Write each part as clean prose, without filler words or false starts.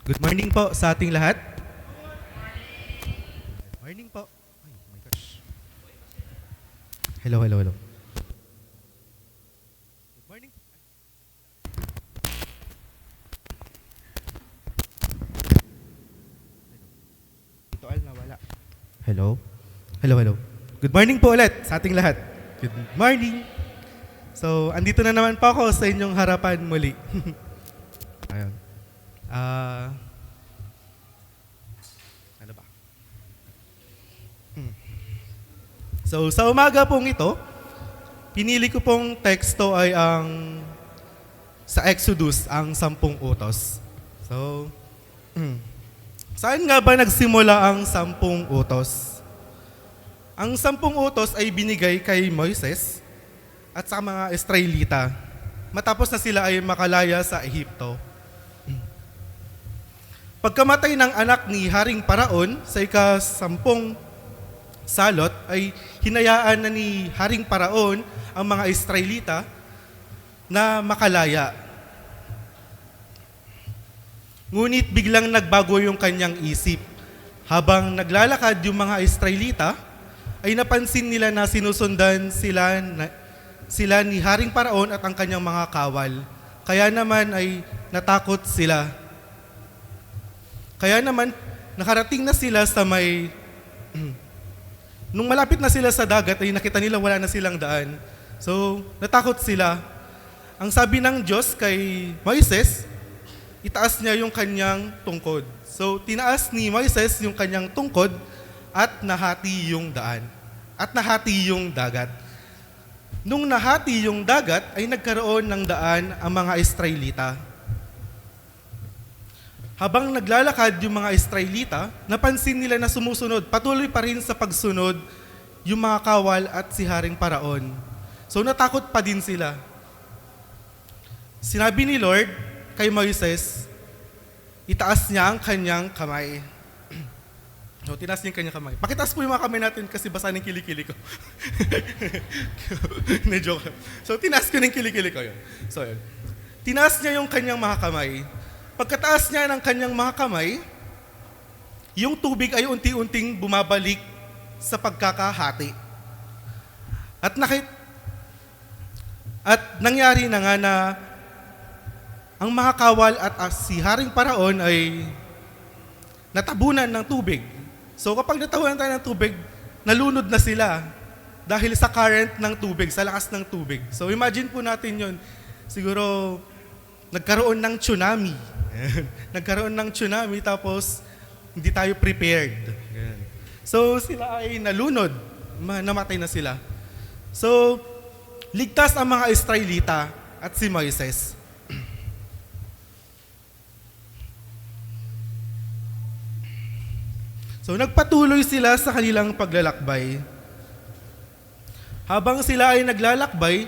Good morning po sa ating lahat. Good morning po. Ay, oh my gosh. Hello, hello, hello. Good morning. Ito al nawala. Hello. Hello, hello. Good morning po ulit sa ating lahat. Good morning. So, andito na naman po ako sa inyong harapan muli. Ayun. Ano ba? So, sa umaga pong ito, pinili ko pong teksto ay ang sa Exodus, ang 10 utos. So, saan nga ba nagsimula ang 10 utos? Ang 10 utos ay binigay kay Moises at sa mga Israelita matapos na sila ay makalaya sa Ehipto. Pagkamatay ng anak ni Haring Paraon sa ika-10 salot ay hinayaan na ni Haring Paraon ang mga Israelita na makalaya. Ngunit biglang nagbago yung kanyang isip. Habang naglalakad yung mga Israelita, ay napansin nila na sinusundan sila ni Haring Paraon at ang kanyang mga kawal. Kaya naman ay natakot sila. Kaya naman, nakarating na sila sa may... Nung malapit na sila sa dagat, ay nakita nila wala na silang daan. So, natakot sila. Ang sabi ng Diyos kay Moises, itaas niya yung kanyang tungkod. So, tinaas ni Moises yung kanyang tungkod at nahati yung daan. At nahati yung dagat. Nung nahati yung dagat, ay nagkaroon ng daan ang mga Israelita. Habang naglalakad yung mga Israelita, napansin nila na sumusunod, patuloy pa rin sa pagsunod yung mga kawal at si Haring Paraon. So natakot pa din sila. Sinabi ni Lord kay Moises, itaas niya ang kanyang kamay. So, tinaas niya yung kanyang kamay. Pakitaas po yung mga kamay natin kasi basa ng kilikili ko. Na-joke. So, tinaas ko ng kilikili ko yun. So, yun. Tinaas niya yung kanyang mga kamay. Pagkataas niya ng kanyang mga kamay, yung tubig ay unti-unting bumabalik sa pagkakahati. At nangyari na nga na ang mga kawal at si Haring Paraon ay natabunan ng tubig. So kapag natabunan tayo ng tubig, nalunod na sila dahil sa current ng tubig, sa lakas ng tubig. So imagine po natin yun. Siguro nagkaroon ng tsunami. Nagkaroon ng tsunami tapos hindi tayo prepared. So sila ay nalunod, namatay na sila. So ligtas ang mga Israelita at si Moises. So nagpatuloy sila sa kanilang paglalakbay. Habang sila ay naglalakbay,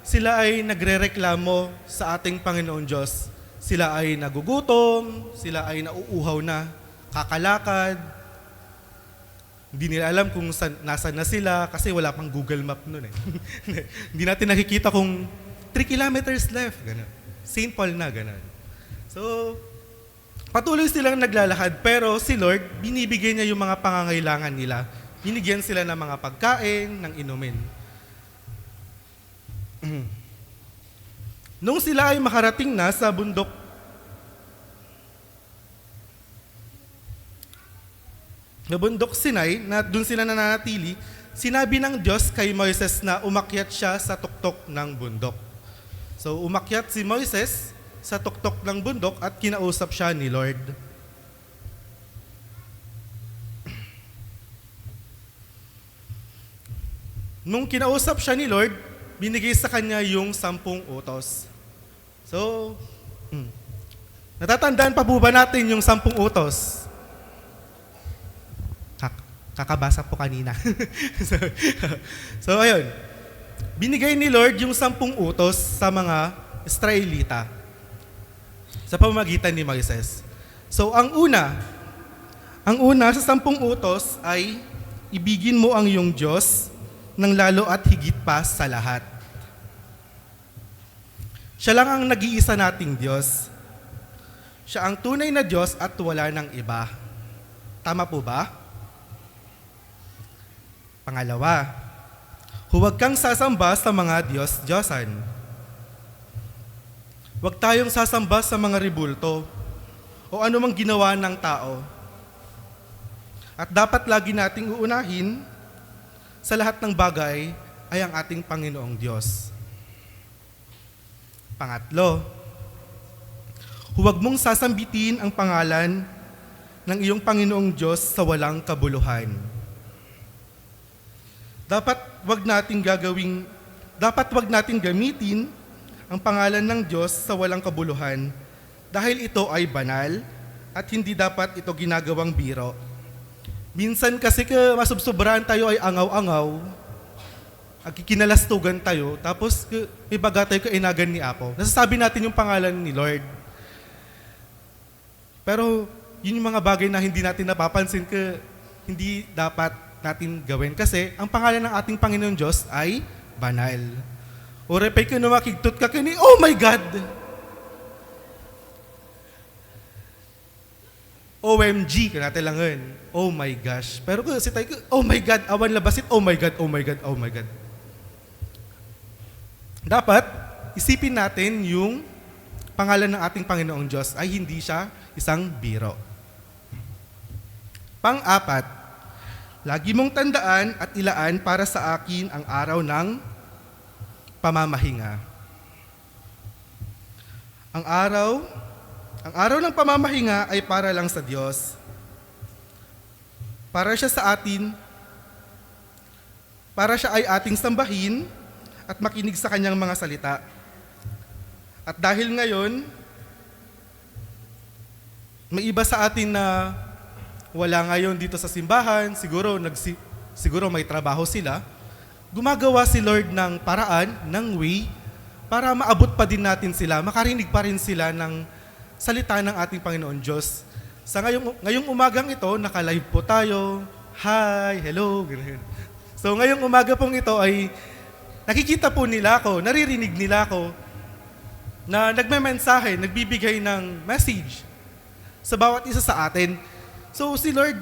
sila ay nagrereklamo sa ating Panginoon Diyos. Sila ay nagugutom, sila ay nauuhaw na, kakalakad. Hindi nila alam kung nasaan na sila kasi wala pang Google Map nun eh. Hindi natin nakikita kung 3 kilometers left. Ganun. St. Paul na, ganun. So, patuloy silang naglalakad pero si Lord, binibigyan niya yung mga pangangailangan nila. Binigyan sila ng mga pagkain, ng inumin. Nung sila ay makarating na sa bundok Sinai, na doon sila nananatili, sinabi ng Diyos kay Moises na umakyat siya sa tuktok ng bundok. So umakyat si Moises sa tuktok ng bundok at kinausap siya ni Lord. Nung kinausap siya ni Lord, binigay sa kanya yung 10 utos. So, natatandaan pa po ba natin yung 10 utos? Kakabasa po kanina. so, ayun. Binigay ni Lord yung 10 utos sa mga Israelita sa pamamagitan ni Moises. So, ang una sa 10 utos ay ibigin mo ang iyong Diyos ng lalo at higit pa sa lahat. Siya lang ang nag-iisa nating Diyos. Siya ang tunay na Diyos at wala ng iba. Tama po ba? Pangalawa, huwag kang sasamba sa mga Diyos-Diyosan. Huwag tayong sasamba sa mga ribulto o anumang ginawa ng tao. At dapat lagi nating uunahin sa lahat ng bagay ay ang ating Panginoong Diyos. Pangatlo, huwag mong sasambitin ang pangalan ng iyong Panginoong Diyos sa walang kabuluhan. Dapat wag nating gamitin ang pangalan ng Diyos sa walang kabuluhan dahil ito ay banal at hindi dapat ito ginagawang biro. Minsan kasi masubsobrahan tayo ay angaw-angaw, kinalastugan tayo, tapos may baga tayo kainagan ni Apo. Nasasabi natin yung pangalan ni Lord. Pero yun yung mga bagay na hindi natin napapansin hindi dapat natin gawin kasi ang pangalan ng ating Panginoon Diyos ay banal. O repay ka na makigtot ka kini, oh my God! OMG, kanate lang yun. Oh my gosh. Pero kasi tayo, oh my God, awan labasit, oh my God, oh my God, oh my God. Dapat, isipin natin yung pangalan ng ating Panginoong Diyos ay hindi siya isang biro. Pang-apat, lagi mong tandaan at ilaan para sa akin ang araw ng pamamahinga. Ang araw ng pamamahinga ay para lang sa Diyos. Para siya ay ating sambahin at makinig sa kanyang mga salita. At dahil ngayon, may iba sa atin na wala ngayon dito sa simbahan, siguro may trabaho sila, gumagawa si Lord ng paraan, ng way, para maabot pa din natin sila, makarinig pa rin sila ng salita ng ating Panginoon Diyos. Sa ngayong umagang ito, naka-live po tayo. Hi, hello, ganyan. So ngayong umaga pong ito ay nakikita po nila ako, naririnig nila ako, na nagme-mensahe, nagbibigay ng message sa bawat isa sa atin. So si Lord,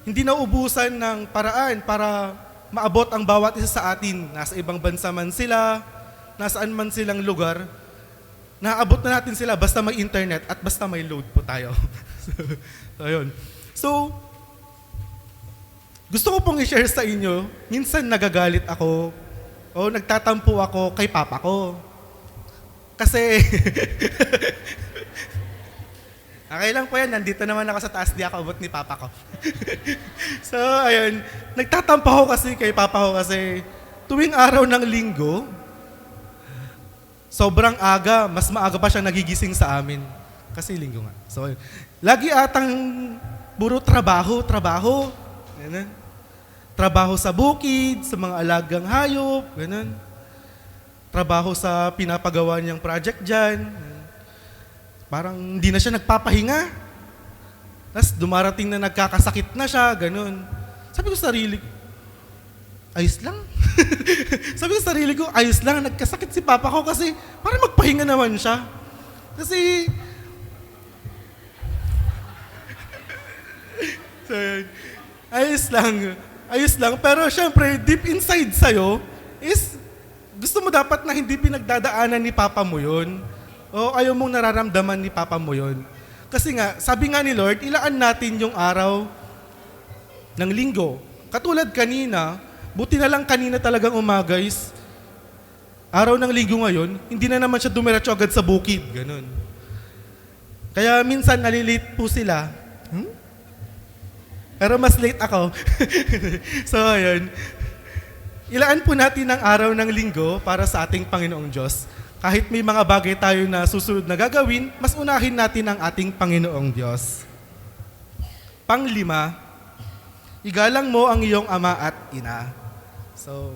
hindi naubusan ng paraan para maabot ang bawat isa sa atin. Nasa ibang bansa man sila, nasaan man silang lugar, naabot na natin sila basta may internet at basta may load po tayo. So, ayun. So, gusto ko pong i-share sa inyo, minsan nagagalit ako o nagtatampo ako kay papa ko. Kasi, okay lang po yan, nandito naman ako sa taas, di ako abot ni papa ko. So, ayun, nagtatampo ako kasi kay papa ko kasi tuwing araw ng linggo, sobrang aga, mas maaga pa siya nagigising sa amin. Kasi linggo nga. So, lagi atang puro trabaho. Ganun. Trabaho sa bukid, sa mga alagang hayop, ganun. Trabaho sa pinapagawa niyang project dyan. Parang hindi na siya nagpapahinga. Tapos dumarating na nagkakasakit na siya, ganun. Sabi ko sa sarili ko, ayos lang. Sabi ko sa sarili ko, ayos lang, nagkasakit si papa ko kasi para magpahinga naman siya. Kasi, so, ayos lang. Pero syempre, deep inside sa'yo is, gusto mo dapat na hindi pinagdadaanan ni papa mo yun. O ayaw mong nararamdaman ni papa mo yun. Kasi nga, sabi nga ni Lord, ilaan natin yung araw ng linggo. Katulad kanina, buti na lang kanina talagang umaga is, araw ng linggo ngayon, hindi na naman siya dumiretso agad sa bukid. Ganun. Kaya minsan nalilate po sila. Pero mas late ako. So, ayun. Ilaan po natin ang araw ng linggo para sa ating Panginoong Diyos. Kahit may mga bagay tayo na susunod na gagawin, mas unahin natin ang ating Panginoong Diyos. Panglima, igalang mo ang iyong ama at ina. So,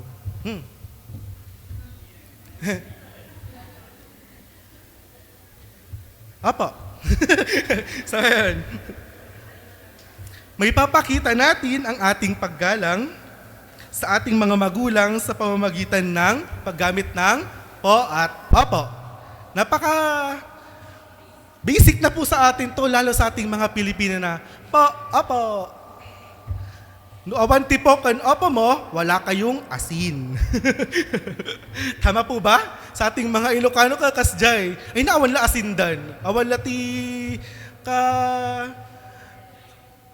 Apo. So, ayun. May papakita natin ang ating paggalang sa ating mga magulang sa pamamagitan ng paggamit ng po at opo. Basic na po sa atin to, lalo sa ating mga Pilipino na, po, opo. No awanti po kan opo mo, wala kayong asin. Tama po ba? Sa ating mga Ilocano kakasjay, ay naawan la asindan. Awan la ti ka...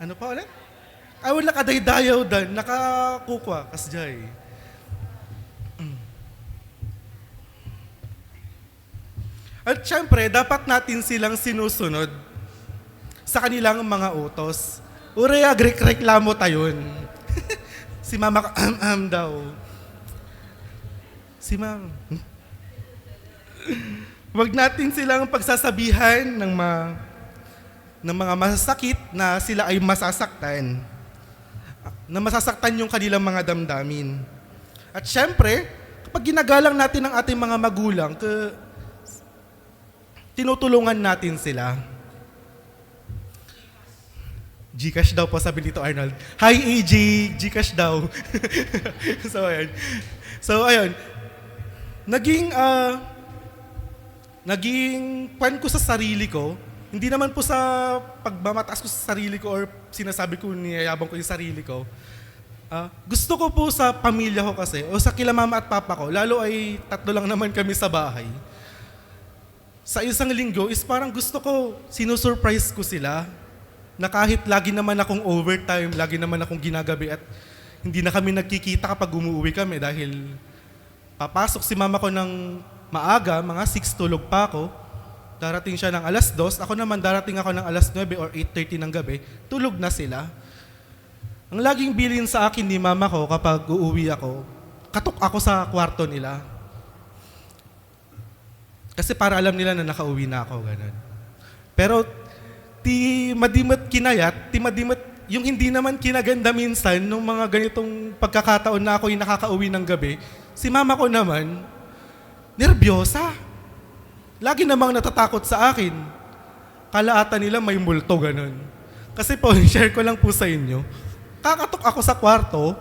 Ano pa ulit? Awan la kadaydayaw dan, nakakukwa, kasjay. At syempre, dapat natin silang sinusunod sa kanilang mga utos. Ureya, reklamo tayon. Si Mama daw. Si Mama. Huwag natin silang pagsasabihan ng mga masasakit na sila ay masasaktan. Na masasaktan yung kanilang mga damdamin. At syempre, kapag ginagalang natin ang ating mga magulang, tinutulungan natin sila. Gcash daw po, sabi nito Arnold. Hi AJ, Gcash daw. So ayun. Naging pan ko sa sarili ko, hindi naman po sa pagmamataas ko sa sarili ko or sinasabi ko, niyayabang ko yung sarili ko. Gusto ko po sa pamilya ko kasi, o sa kila mama at papa ko, lalo ay 3 lang naman kami sa bahay. Sa isang linggo is parang gusto ko, sinusurprise ko sila na kahit lagi naman akong overtime, lagi naman akong ginagabi at hindi na kami nagkikita kapag umuwi kami dahil papasok si mama ko ng maaga, mga 6 tulog pa ako, darating siya ng 2:00, ako naman darating ako ng 9:00 or 8:30 ng gabi, tulog na sila. Ang laging bilin sa akin ni mama ko kapag uuwi ako, katok ako sa kwarto nila. Kasi para alam nila na nakauwi na ako, ganun. Pero ti madimat, yung hindi naman kinaganda minsan nung mga ganitong pagkakataon na ako yung nakakauwi ng gabi, si mama ko naman, nervyosa. Lagi namang natatakot sa akin. Kalaatan nila may multo, ganun. Kasi po, share ko lang po sa inyo, kakatok ako sa kwarto,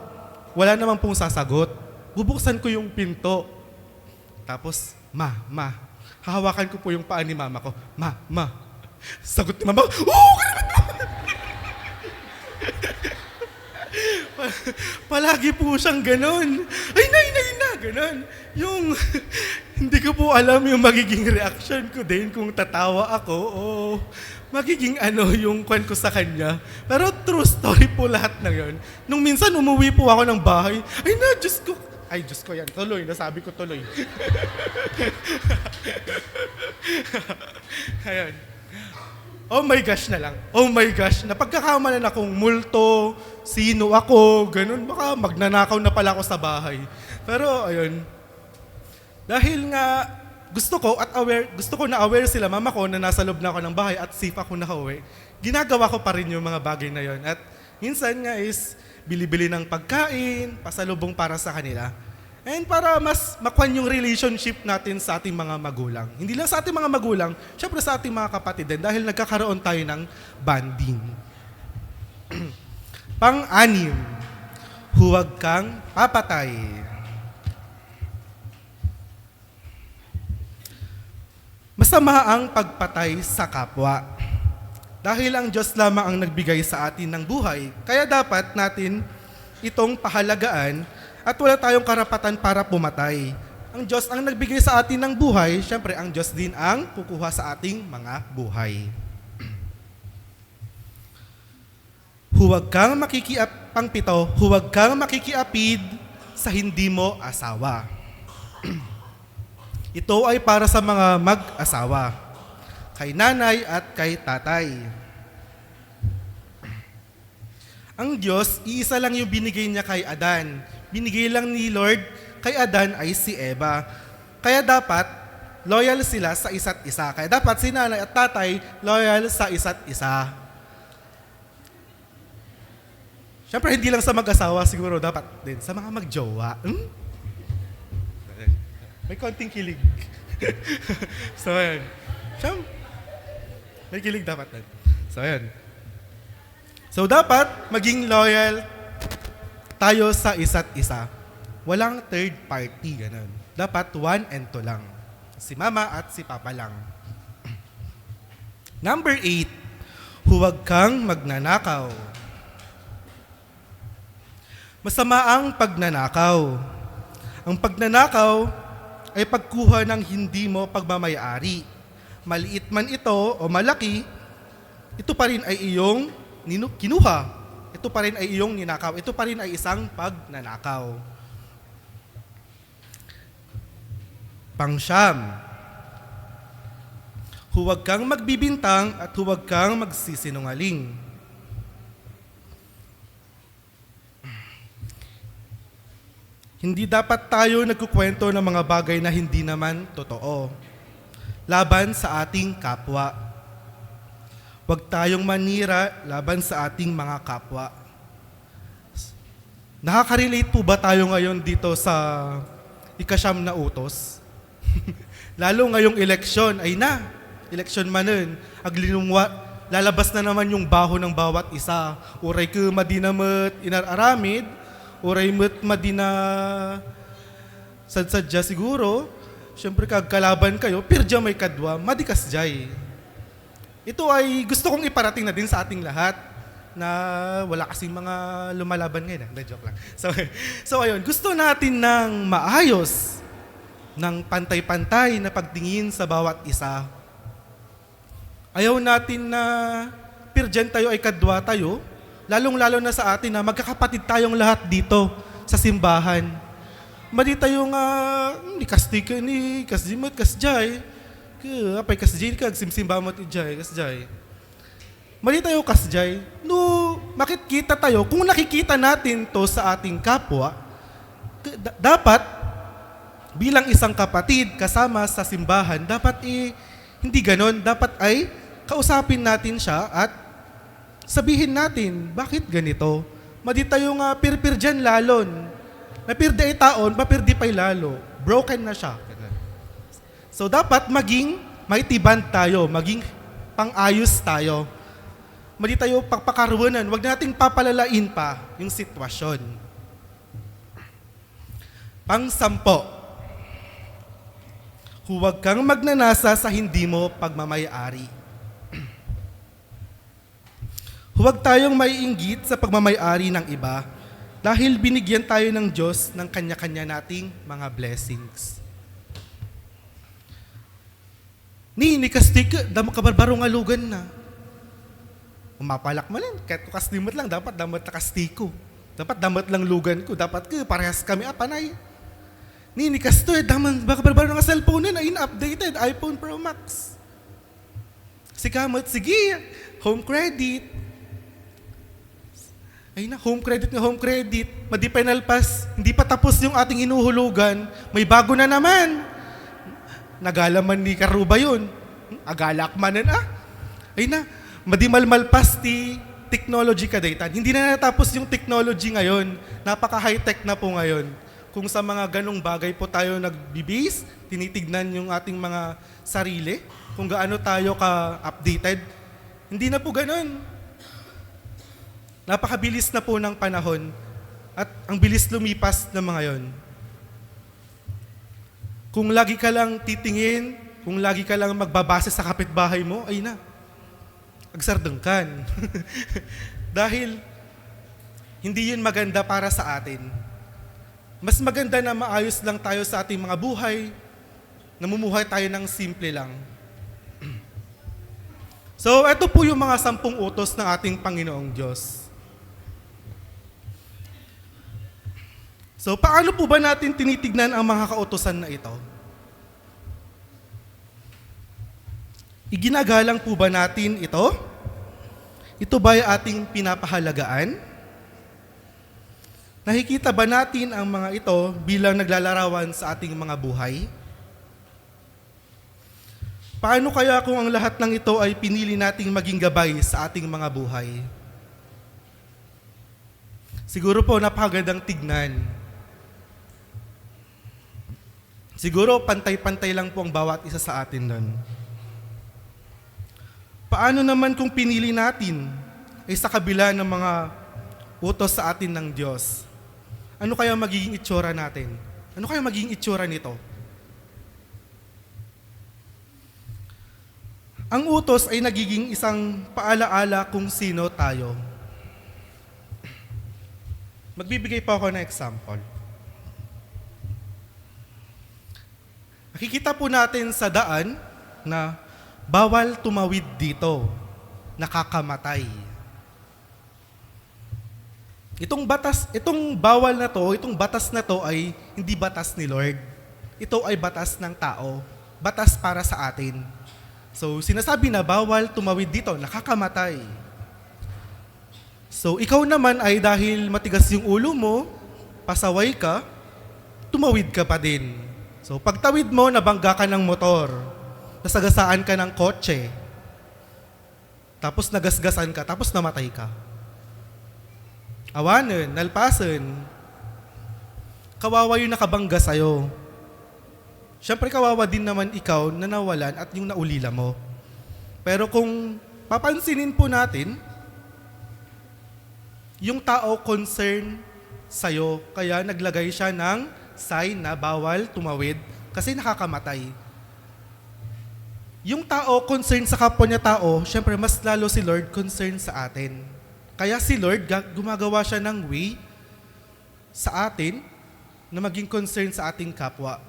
wala namang pong sasagot. Bubuksan ko yung pinto. Tapos, hahawakan ko po yung paa ni mama ko. Ma. Sagot ni mama, palagi po siyang ganon. Ay, na, ganon. Yung, hindi ko po alam yung magiging reaction ko din kung tatawa ako o magiging yung kwan ko sa kanya. Pero true story po lahat na yun. Nung minsan umuwi po ako ng bahay, Diyos ko yan, tuloy, nasabi ko tuloy. Ayan. Oh my gosh na lang. Oh my gosh, napagkakamalan akong multo, sino ako, ganun, baka magnanakaw na pala ako sa bahay. Pero ayun, dahil nga gusto ko na aware sila, mama ko, na nasa loob na ako ng bahay at safe ako nakauwi, ginagawa ko pa rin yung mga bagay na yon. At minsan nga is bili-bili ng pagkain, pasalubong para sa kanila. And para mas makuha yung relationship natin sa ating mga magulang. Hindi lang sa ating mga magulang, syempre sa ating mga kapatid din dahil nagkakaroon tayo ng bonding. Pang-anim, huwag kang papatay. Masama ang pagpatay sa kapwa. Dahil ang Diyos lamang ang nagbigay sa atin ng buhay, kaya dapat natin itong pahalagaan at wala tayong karapatan para pumatay. Ang Diyos ang nagbigay sa atin ng buhay, syempre ang Diyos din ang kukuha sa ating mga buhay. Huwag kang huwag kang makikiapid sa hindi mo asawa. Ito ay para sa mga mag-asawa, kay nanay at kay tatay. Ang Diyos, iisa lang yung binigay niya kay Adan. Binigay lang ni Lord kay Adan ay si Eva. Kaya dapat loyal sila sa isa't isa. Kaya dapat si nanay at tatay loyal sa isa't isa. Siyempre, hindi lang sa mag-asawa, siguro dapat din sa mga mag-jowa. May konting kilig. So, ayan. May kilig dapat din. So, ayan. So, dapat maging loyal tayo sa isa't isa. Walang third party, ganun. Dapat one and two lang. Si mama at si papa lang. Number 8, huwag kang magnanakaw. Masama ang pagnanakaw. Ang pagnanakaw ay pagkuha ng hindi mo pagmamayari. Maliit man ito o malaki, ito pa rin ay iyong kinuha. Ito pa rin ay iyong ninakaw. Ito pa rin ay isang pagnanakaw. Pangsyam, huwag kang magbibintang at huwag kang magsisinungaling. Hindi dapat tayo nagkukwento ng mga bagay na hindi naman totoo. Laban sa ating kapwa. Huwag tayong manira laban sa ating mga kapwa. Nakaka-relate po ba tayo ngayon dito sa ikasyam na utos? Lalo ngayong eleksyon, ay na, eleksyon manen, aglinungwa, lalabas na naman yung baho ng bawat isa. Uray ka madinamat inararamid, uray mat madina sadsadya siguro, syempre kagkalaban kayo, pirja may kadwa, madikas jay. Ito ay gusto kong iparating na din sa ating lahat na wala kasing mga lumalaban ngayon. Joke lang. So ayun, gusto natin ng maayos, ng pantay-pantay na pagtingin sa bawat isa. Ayaw natin na pirjan tayo ay kadwa tayo, lalong-lalo na sa atin na magkakapatid tayong lahat dito sa simbahan. Madi tayo nga, ni kasti ka ni, kasdimot, kasjay, apay kasjay ka, simsimbamot ijay, kasjay. Mali tayo kasjay, no, makikita tayo, kung nakikita natin to sa ating kapwa, dapat, bilang isang kapatid kasama sa simbahan, dapat hindi ganon, dapat ay kausapin natin siya at sabihin natin, bakit ganito? Madi tayo nga pirpir dyan lalon. Napirdi ay taon, papirdi pa'y lalo. Broken na siya. So dapat maging maitiban tayo, maging pang-ayos tayo. Madi tayo pagpakaruanan, wag nating papalalain pa yung sitwasyon. Pang-sampo, huwag kang magnanasa sa hindi mo pagmamayari. Huwag tayong maiinggit sa pagmamayari ng iba dahil binigyan tayo ng Diyos ng kanya-kanya nating mga blessings. Ni kastik, damo kabarbaro nga lugan na. Umapalak mo lang, kahit kaslimot lang, dapat damat na kastiko. Dapat damat lang lugan ko, dapat parehas kami, panay. Ni kasto, daman, baka barbaro nga cellphone na, in-updated, iPhone Pro Max. Si kamot, sige, home credit. Ay na, home credit, madi-penal pass, hindi pa tapos yung ating inuhulugan, may bago na naman. Nagalaman ni Karuba yun. Agalak manan Ay na, madi-malmal pass ti technology kadaytan. Hindi na natapos yung technology ngayon, napaka-high-tech na po ngayon. Kung sa mga ganong bagay po tayo nagbibis, tinitignan yung ating mga sarili, kung gaano tayo ka-updated, hindi na po ganon. Napakabilis na po ng panahon at ang bilis lumipas ng mga yon. Kung lagi ka lang titingin, kung lagi ka lang magbabase sa kapitbahay mo, ay na, agsardengkan. Dahil hindi yun maganda para sa atin. Mas maganda na maayos lang tayo sa ating mga buhay, namumuhay tayo ng simple lang. So, ito po yung mga 10 utos ng ating Panginoong Diyos. So, paano po ba natin tinitignan ang mga kautusan na ito? Iginagalang po ba natin ito? Ito ba ay ating pinapahalagaan? Nakikita ba natin ang mga ito bilang naglalarawan sa ating mga buhay? Paano kaya kung ang lahat ng ito ay pinili nating maging gabay sa ating mga buhay? Siguro po napakagandang tignan. Siguro pantay-pantay lang po ang bawat isa sa atin doon. Paano naman kung pinili natin ay sa kabila ng mga utos sa atin ng Diyos? Ano kaya magiging itsura natin? Ano kaya magiging itsura nito? Ang utos ay nagiging isang paalaala kung sino tayo. Magbibigay po ako ng example. Nakikita po natin sa daan na bawal tumawid dito, nakakamatay. Itong bawal na to, itong batas na to ay hindi batas ni Lord. Ito ay batas ng tao, batas para sa atin. So, sinasabi na bawal tumawid dito, nakakamatay. So, ikaw naman ay dahil matigas yung ulo mo, pasaway ka, tumawid ka pa din. So, pagtawid mo, nabangga ka ng motor, nasagasaan ka ng kotse, tapos nagasgasan ka, tapos namatay ka. Awanan, nalpasan, kawawa yung nakabangga sa'yo. Siyempre kawawa din naman ikaw na nawalan at yung naulila mo. Pero kung papansinin po natin, yung tao concern sa'yo, kaya naglagay siya ng sign na bawal tumawid kasi nakakamatay. Yung tao concern sa kapwa niya tao, syempre mas lalo si Lord concern sa atin. Kaya si Lord gumagawa siya ng way sa atin na maging concern sa ating kapwa.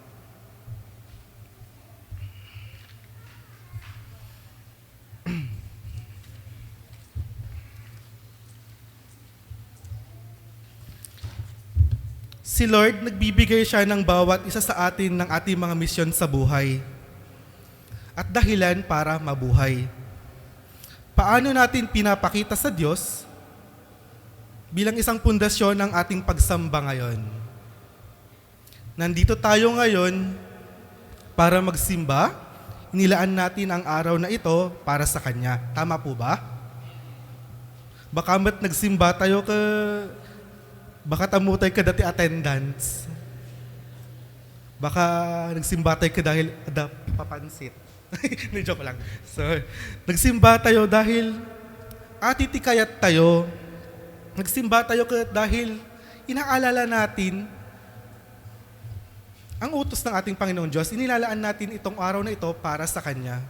Si Lord, nagbibigay siya ng bawat isa sa atin ng ating mga misyon sa buhay at dahilan para mabuhay. Paano natin pinapakita sa Diyos bilang isang pundasyon ng ating pagsamba ngayon? Nandito tayo ngayon para magsimba, inilaan natin ang araw na ito para sa Kanya. Tama po ba? Baka nagsimba tayo baka tamutay ka dati attendance. Baka nagsimba tayo ka dahil papansit. Joke lang. So, nagsimba tayo dahil atitikayat tayo. Nagsimba tayo dahil inaalala natin ang utos ng ating Panginoong Diyos. Inilalaan natin itong araw na ito para sa Kanya.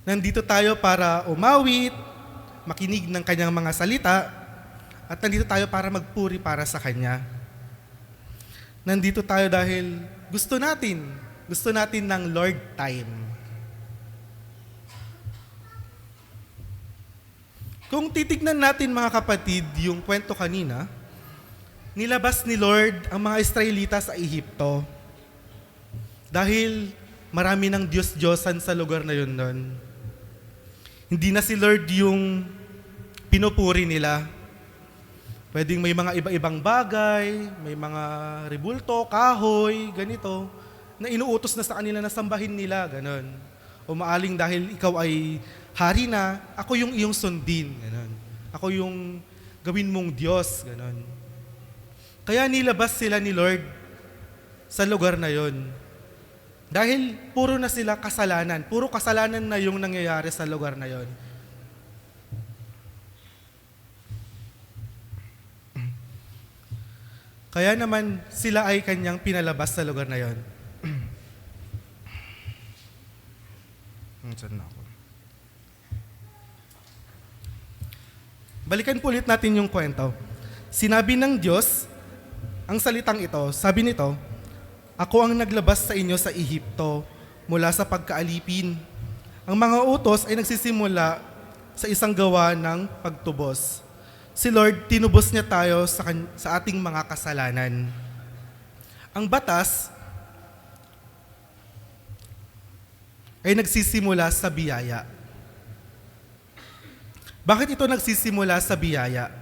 Nandito tayo para umawit, makinig ng Kanyang mga salita, at nandito tayo para magpuri para sa Kanya. Nandito tayo dahil gusto natin ng Lord time. Kung titignan natin mga kapatid yung kwento kanina, nilabas ni Lord ang mga Israelita sa Ehipto dahil marami ng Diyos-Diyosan sa lugar na yun nun. Hindi na si Lord yung pinupuri nila. Pwedeng may mga iba-ibang bagay, may mga rebulto, kahoy, ganito, na inuutos na sa kanila na sambahin nila, ganon. O maaling dahil ikaw ay hari na, ako yung iyong sundin, ganon. Ako yung gawin mong Diyos, ganon. Kaya nilabas sila ni Lord sa lugar na yon. Dahil puro na sila kasalanan, puro kasalanan na yung nangyayari sa lugar na yon. Kaya naman sila ay kanyang pinalabas sa lugar na yon. Balikan po ulit natin yung kwento. Sinabi ng Diyos, ang salitang ito, sabi nito, ako ang naglabas sa inyo sa Ehipto mula sa pagkaalipin. Ang mga utos ay nagsisimula sa isang gawa ng pagtubos. Si Lord, tinubos niya tayo sa ating mga kasalanan. Ang batas ay nagsisimula sa biyaya. Bakit ito nagsisimula sa biyaya?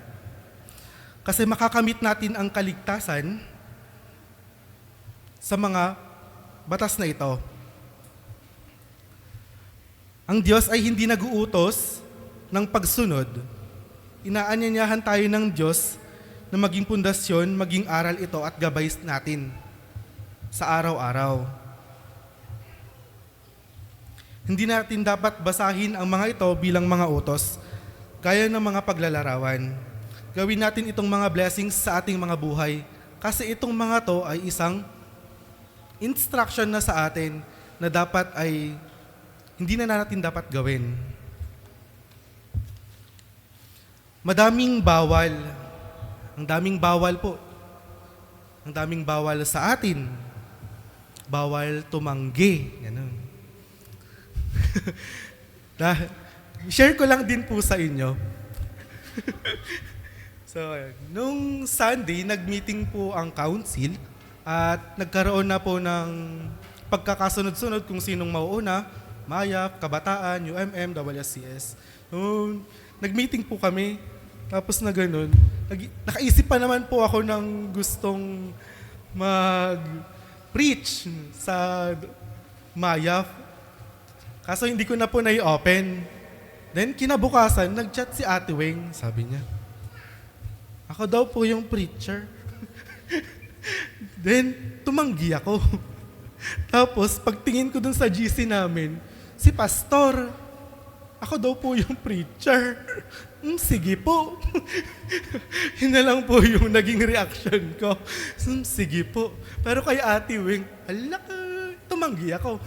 Kasi makakamit natin ang kaligtasan sa mga batas na ito. Ang Diyos ay hindi nag-uutos ng pagsunod. Inaanyayahan tayo ng Diyos na maging pundasyon, maging aral ito at gabay natin sa araw-araw. Hindi natin dapat basahin ang mga ito bilang mga utos, gaya ng mga paglalarawan. Gawin natin itong mga blessings sa ating mga buhay kasi itong mga to ay isang instruction na sa atin na dapat ay hindi na natin dapat gawin. Madaming bawal. Ang daming bawal po. Ang daming bawal sa atin. Bawal tumanggi. Ganun. Share ko lang din po sa inyo. So, nung Sunday, nag-meeting po ang council at nagkaroon na po ng pagkakasunod-sunod kung sinong mauuna, MAYAP, Kabataan, UMM, WSCS. Nag-meeting po kami, tapos na ganun. Nakaisip pa naman po ako ng gustong mag-preach sa MAYAP. Kaso hindi ko na po na-open. Then kinabukasan, nag-chat si Ate Weng, sabi niya, ako daw po yung preacher. Then, tumanggi ako. Tapos, pagtingin ko dun sa GC namin, si Pastor, ako daw po yung preacher. Sige po. Yun na lang po yung naging reaction ko. Sige po. Pero kay Ate Weng, tumanggi ako.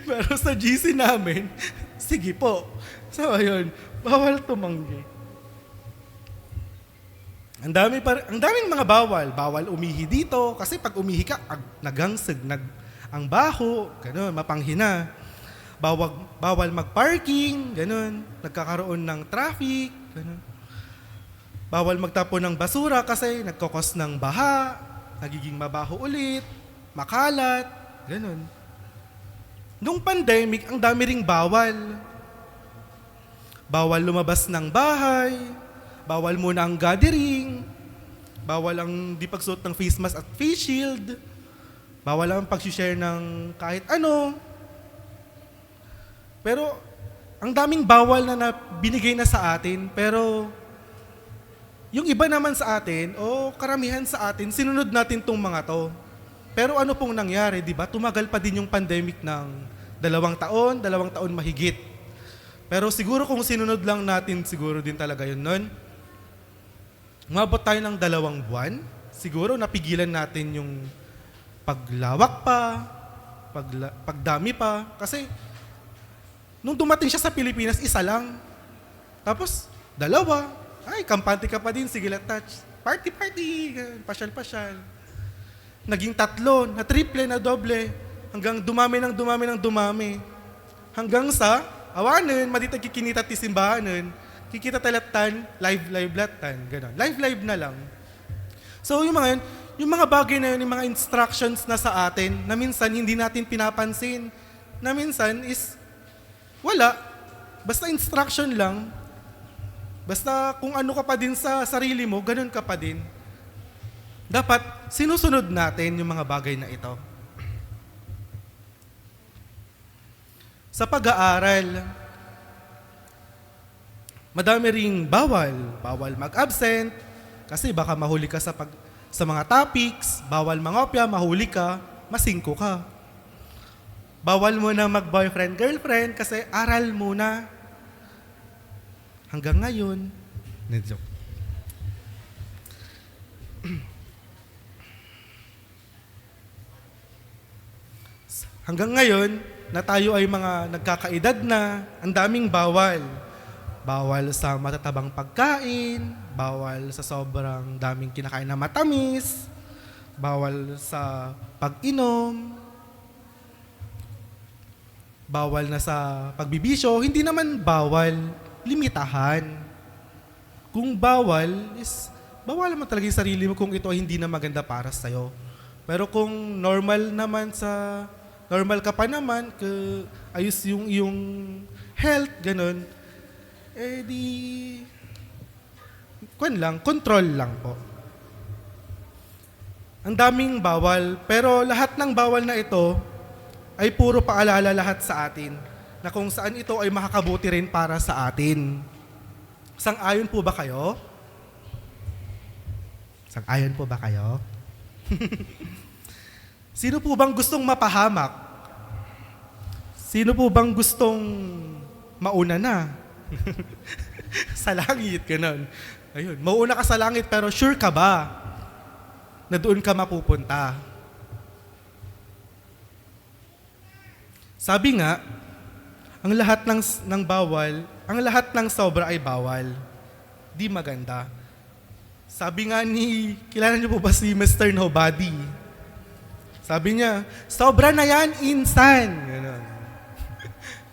Pero sa GC namin, sige po. So, ayun, bawal tumanggi. Ang daming mga bawal. Bawal umihi dito kasi pag umihi ka, nagangsag, ang baho, ganun, mapanghina. Bawal mag-parking, ganun, nagkakaroon ng traffic, ganun. Bawal magtapon ng basura kasi nagkokos ng baha, nagiging mabaho ulit, makalat, ganun. Nung pandemic, ang dami ring bawal. Bawal lumabas ng bahay, bawal muna ang gathering, bawal ang di pagsuot ng face mask at face shield, bawal ang pag-share ng kahit ano. Pero ang daming bawal na binigay na sa atin, pero yung iba naman sa atin, o karamihan sa atin, sinunod natin tong mga to. Pero ano pong nangyari, di ba? Tumagal pa din yung pandemic ng 2 taon mahigit. Pero siguro kung sinunod lang natin, siguro din talaga yun nun. Umabot tayo ng 2 buwan, siguro napigilan natin yung paglawak pa, pagdami pa. Kasi nung dumating siya sa Pilipinas, 1 lang. Tapos, 2. Ay, kampante ka pa din, sige let touch. Party, pasyal. Naging 3, na triple, na doble. Hanggang dumami. Hanggang sa awanan, maditag kikinita ti simbahanan, kikita talatan, live latan, gano'n. Live na lang. So yung mga bagay na yun, yung mga instructions na sa atin, na minsan hindi natin pinapansin, na minsan is wala. Basta instruction lang. Basta kung ano ka pa din sa sarili mo, ganun ka pa din. Dapat sinusunod natin yung mga bagay na ito. Sa pag-aaral, madami ring bawal. Bawal mag-absent, kasi baka mahuli ka sa mga topics. Bawal mangopya, mahuli ka, masingko ka. Bawal mo na mag-boyfriend, girlfriend, kasi aral muna. Hanggang ngayon, joke. Hanggang ngayon, na tayo ay mga nagkakaedad na, ang daming bawal. Bawal sa matatabang pagkain, bawal sa sobrang daming kinakain na matamis, bawal sa pag-inom, bawal na sa pagbibisyo. Hindi naman bawal, limitahan. Kung bawal, bawal naman talaga yung sarili mo kung ito ay hindi na maganda para sa'yo. Pero kung normal ka pa naman, ayos yung iyong health, ganun, control lang po. Ang daming bawal, pero lahat ng bawal na ito ay puro paalala lahat sa atin na kung saan ito ay makakabuti rin para sa atin. Sang-ayon po ba kayo? Sang-ayon po ba kayo? Sino po bang gustong mapahamak? Sino po bang gustong mauna na? Sa langit, ganun. Ayun, mauna ka sa langit pero sure ka ba na doon ka mapupunta? Sabi nga, ang lahat ng bawal, ang lahat ng sobra ay bawal. Di maganda. Sabi nga kilala niyo po ba si Mr. Nobody? Sabi niya, sobra na yan, insan. Ganon.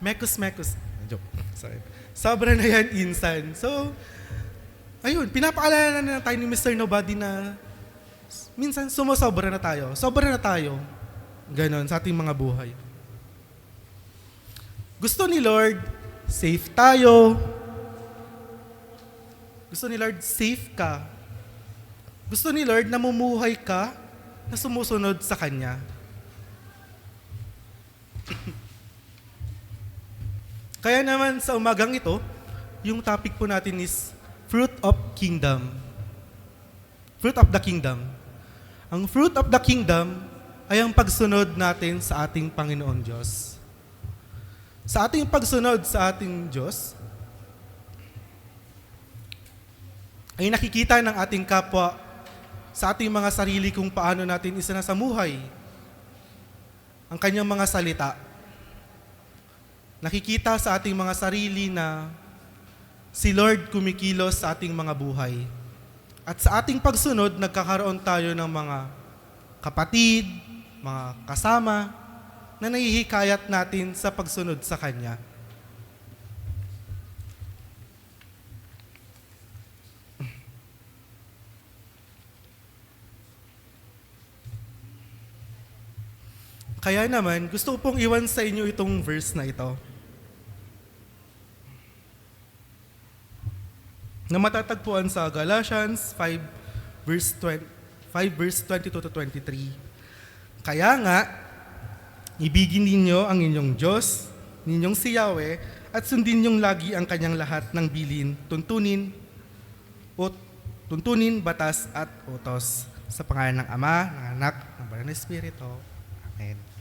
Mekus. Joke. Sorry. Sobra na yan, insan. So, ayun, pinapaalala na tayo ni Mr. Nobody na minsan sumosobra na tayo. Sobra na tayo. Ganon, sa ating mga buhay. Gusto ni Lord, safe tayo. Gusto ni Lord, safe ka. Gusto ni Lord, namumuhay ka na sumusunod sa Kanya. Kaya naman sa umagang ito, yung topic po natin is Fruit of Kingdom. Fruit of the Kingdom. Ang fruit of the Kingdom ay ang pagsunod natin sa ating Panginoon Diyos. Sa ating pagsunod sa ating Diyos, ay nakikita ng ating kapwa sa ating mga sarili kung paano natin isinasamuhay ang kanyang mga salita. Nakikita sa ating mga sarili na si Lord kumikilos sa ating mga buhay. At sa ating pagsunod, nagkakaroon tayo ng mga kapatid, mga kasama, na nahihikayat natin sa pagsunod sa Kanya. Kaya naman, gusto ko pong iwan sa inyo itong verse na ito. Na matatagpuan sa Galatians 5 verse 22 to 23. Kaya nga, ibigin ninyo ang inyong Diyos, ninyong si Yahweh, at sundin niyong lagi ang kanyang lahat ng bilin, tuntunin, batas at utos. Sa pangalan ng Ama, ng Anak, ng Banal na Espiritu. Amen.